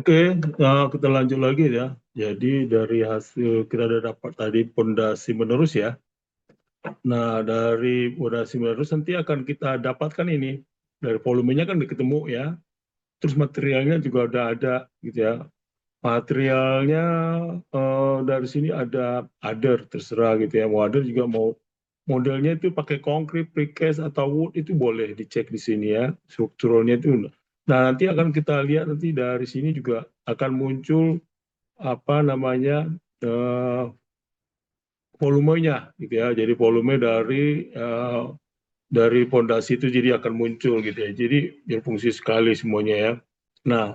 Oke, kita lanjut lagi ya. Jadi dari hasil kita udah dapat tadi pondasi menerus ya. Nah, dari pondasi menerus nanti akan kita dapatkan ini. Dari volumenya kan udah ketemu ya. Terus materialnya juga udah ada gitu ya. Materialnya dari sini ada other terserah gitu ya. Mau other juga mau modelnya itu pakai konkrit, precast atau wood itu boleh dicek di sini ya. Strukturalnya itu. Nah, nanti akan kita lihat nanti dari sini juga akan muncul apa namanya eh, volumenya gitu ya. Jadi volume dari pondasi itu jadi akan muncul gitu ya. Jadi berfungsi sekali semuanya ya. Nah,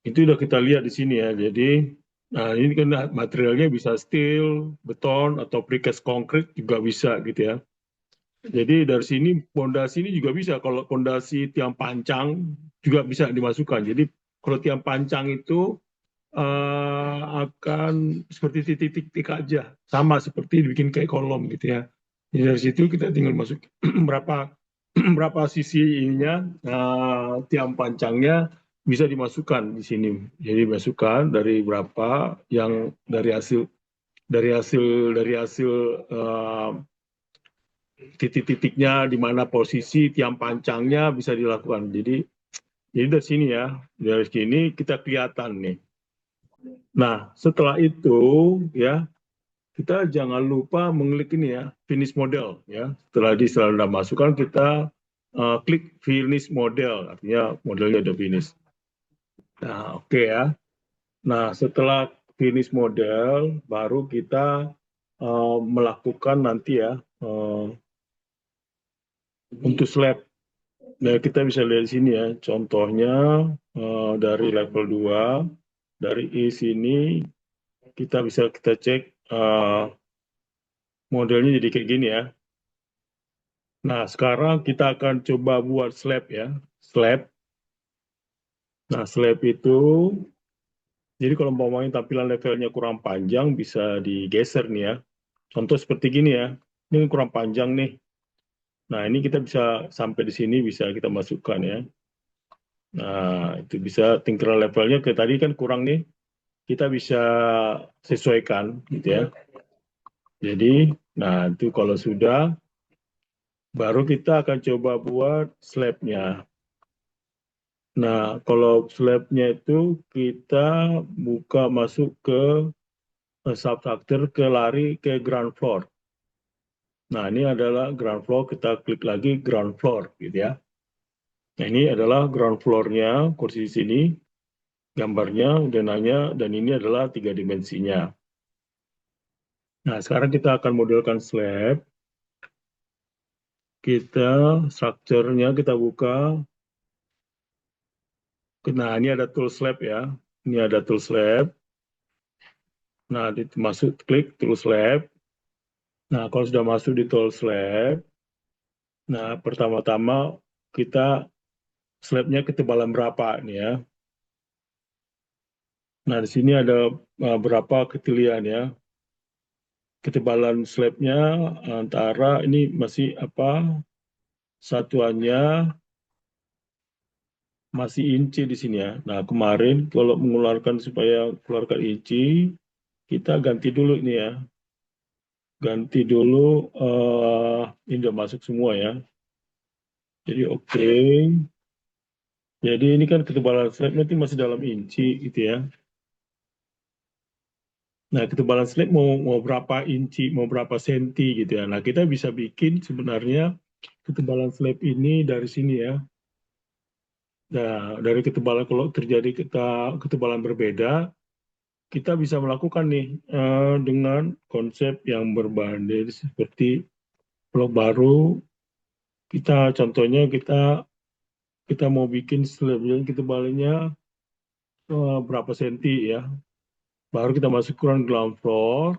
itu udah kita lihat di sini ya. Jadi nah ini kan materialnya bisa steel, beton atau precast konkrit juga bisa gitu ya. Jadi dari sini pondasi ini juga bisa. Kalau pondasi tiang pancang juga bisa dimasukkan. Jadi kalau tiang pancang itu akan seperti titik-titik aja, sama seperti dibikin kayak kolom gitu ya. Jadi dari situ kita tinggal masuk berapa berapa sisi ininya, tiang pancangnya bisa dimasukkan di sini. Jadi masukkan dari berapa yang dari hasil titik-titiknya di mana posisi tiang pancangnya bisa dilakukan. Jadi dari sini ya, dari sini kita kelihatan nih. Nah, setelah itu ya kita jangan lupa mengklik ini ya, finish model ya. Setelah sudah masukkan kita klik finish model, artinya modelnya udah finish. Nah, oke ya. Nah, setelah finish model baru kita melakukan nanti ya untuk slab. Nah, kita bisa lihat di sini ya, contohnya dari level 2 dari E sini kita cek modelnya jadi kayak gini ya. Nah, sekarang kita akan coba buat slab ya. Slab. Nah, slab itu, jadi kalau umpamanya tampilan levelnya kurang panjang, bisa digeser nih ya. Contoh seperti gini ya. Ini kurang panjang nih. Nah, ini kita bisa sampai di sini bisa kita masukkan ya. Nah, itu bisa tingkat levelnya ke tadi kan kurang nih. Kita bisa sesuaikan gitu ya. Jadi, nah itu kalau sudah, baru kita akan coba buat slabnya. Nah, kalau slabnya itu kita buka masuk ke substructure ke lari ke ground floor. Nah, ini adalah ground floor, kita klik lagi ground floor gitu ya. Nah, ini adalah ground floor-nya, kursi di sini, gambarnya udah nanya, dan ini adalah 3 dimensinya. Nah, sekarang kita akan modelkan slab. Kita, structure-nya kita buka. Nah, ini ada tool slab ya. Ini ada tool slab. Nah, masuk klik tool slab. Nah, kalau sudah masuk di tool slab, nah pertama-tama kita slabnya ketebalan berapa nih ya. Nah, di sini ada berapa ketilian ya. Ketebalan slabnya antara ini masih apa satuannya masih inci di sini ya. Nah, kemarin kalau mengeluarkan supaya keluarkan inci, kita ganti dulu ini ya. Ganti dulu ini udah masuk semua ya. Jadi oke. Jadi ini kan ketebalan slabnya itu masih dalam inci gitu ya. Nah, ketebalan slab mau berapa inci, mau berapa senti gitu ya. Nah, kita bisa bikin sebenarnya ketebalan slab ini dari sini ya. Nah, dari ketebalan kalau terjadi ketebalan berbeda, kita bisa melakukan nih dengan konsep yang berbanding seperti blok baru. Kita contohnya kita mau bikin slab yang ketebalannya berapa senti ya. Baru kita masukkan ground floor,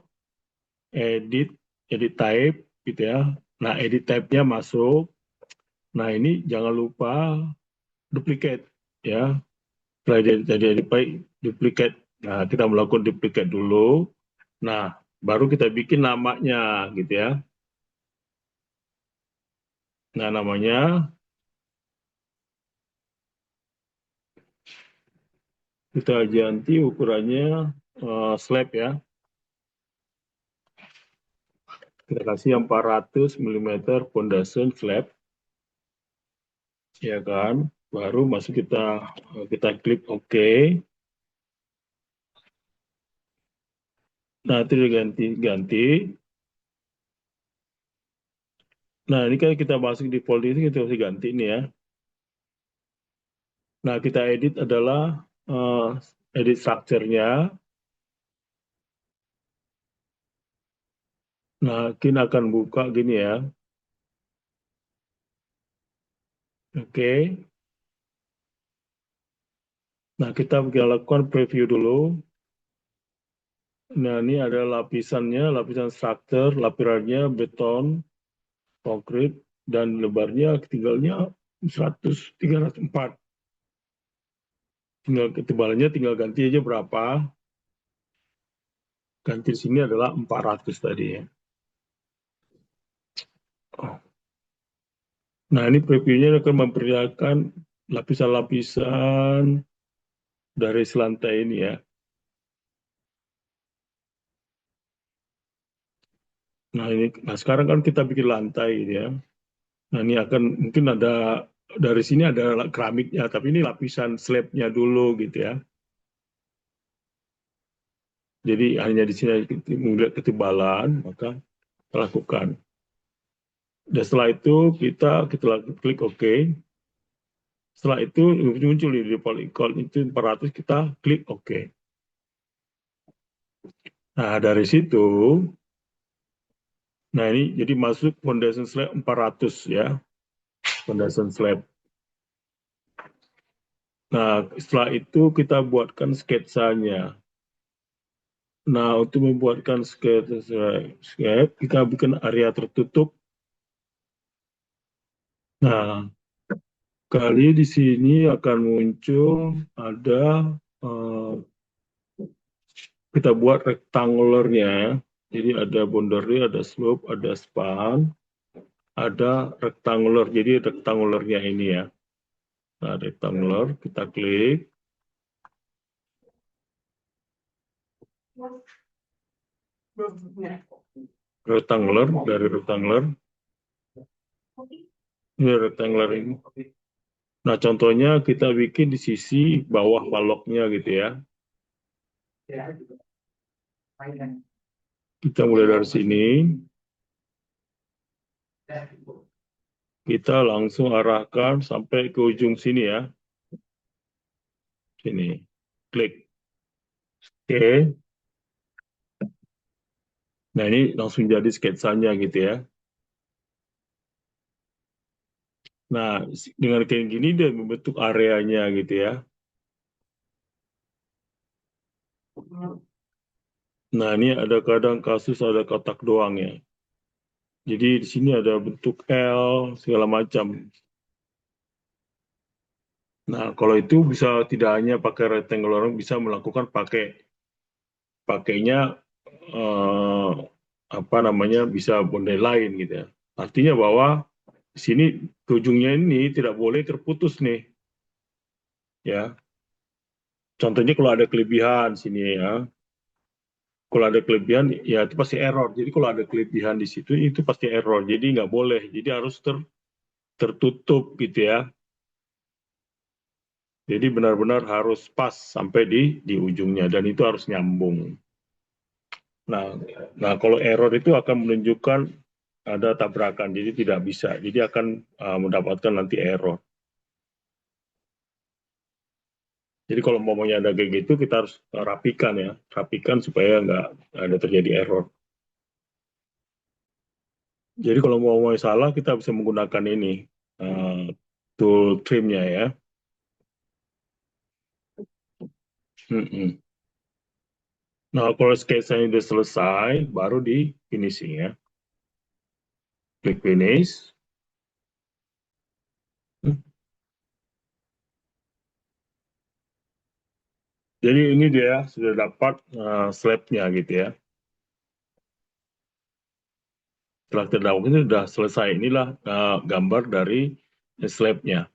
edit, edit type gitu ya. Nah, edit type-nya masuk. Nah, ini jangan lupa duplicate ya. Setelah jadi edit type, duplicate. Nah, kita melakukan duplicate dulu. Nah, baru kita bikin namanya gitu ya. Nah, namanya Kita ganti ukurannya slab ya. Kita kasih yang 400 mm foundation slab, ya kan? Baru masuk kita klik OK. Nah, itu diganti. Nah, ini kan kita masuk di folder ini, kita harus ganti ini ya. Nah, kita edit adalah edit structure-nya. Nah, Kin akan buka gini ya. Oke. Nah, kita lakukan preview dulu. Nah, ini ada lapisannya, lapisan struktur, lapisannya beton, konkrit, dan lebarnya tinggalnya 304. Tinggal ketebalannya tinggal ganti aja berapa. Ganti di sini adalah 400 tadi ya. Nah, ini previewnya akan memperlihatkan lapisan-lapisan dari selantai ini ya. Nah sekarang kan kita bikin lantai ya. Nah ini akan mungkin ada dari sini ada keramiknya, tapi ini lapisan slabnya dulu gitu ya. Jadi hanya di sini melihat ketebalan, maka kita lakukan. Dan setelah itu kita klik OK. Setelah itu muncul di default icon itu 400, kita klik OK. Nah dari situ, nah ini jadi masuk foundation slab 400 ya, foundation slab. Nah setelah itu kita buatkan sketsanya. Nah, untuk membuatkan sketch, kita bikin area tertutup. Nah, kali di sini akan muncul ada kita buat rectangularnya. Jadi ada boundary, ada slope, ada span, ada rectangular. Jadi rectangularnya ini ya. Nah, rectangular kita klik. Rectangular dari rectangular. Ini rectangular ini. Nah, contohnya kita bikin di sisi bawah baloknya gitu ya. Kita mulai dari sini. Kita langsung arahkan sampai ke ujung sini ya. Sini. Klik. Oke. Nah, ini langsung jadi sketsanya gitu ya. Nah, dengan kayak gini dia membentuk areanya gitu ya. Nah, ini ada kadang kasus ada kotak doang ya. Jadi di sini ada bentuk L segala macam. Nah, kalau itu bisa tidak hanya pakai rectangle, orang bisa melakukan pakainya eh, apa namanya bisa bondel lain gitu ya. Artinya bahwa di sini ke ujungnya ini tidak boleh terputus nih, ya. Contohnya kalau ada kelebihan sini ya, kalau ada kelebihan ya itu pasti error. Jadi kalau ada kelebihan di situ itu pasti error. Jadi nggak boleh. Jadi harus tertutup gitu ya. Jadi benar-benar harus pas sampai di ujungnya dan itu harus nyambung. Nah, nah kalau error itu akan menunjukkan ada tabrakan, jadi tidak bisa. Jadi akan mendapatkan nanti error. Jadi kalau umpamanya ada kayak gitu, kita harus rapikan ya, rapikan supaya nggak ada terjadi error. Jadi kalau mau salah, kita bisa menggunakan ini tool trimnya ya. Mm-mm. Nah kalau sketsanya sudah selesai, baru di finishing ya. Klik finish. Jadi ini dia sudah dapat slabnya gitu ya. Setelah terdahulu ini sudah selesai. Inilah gambar dari slabnya.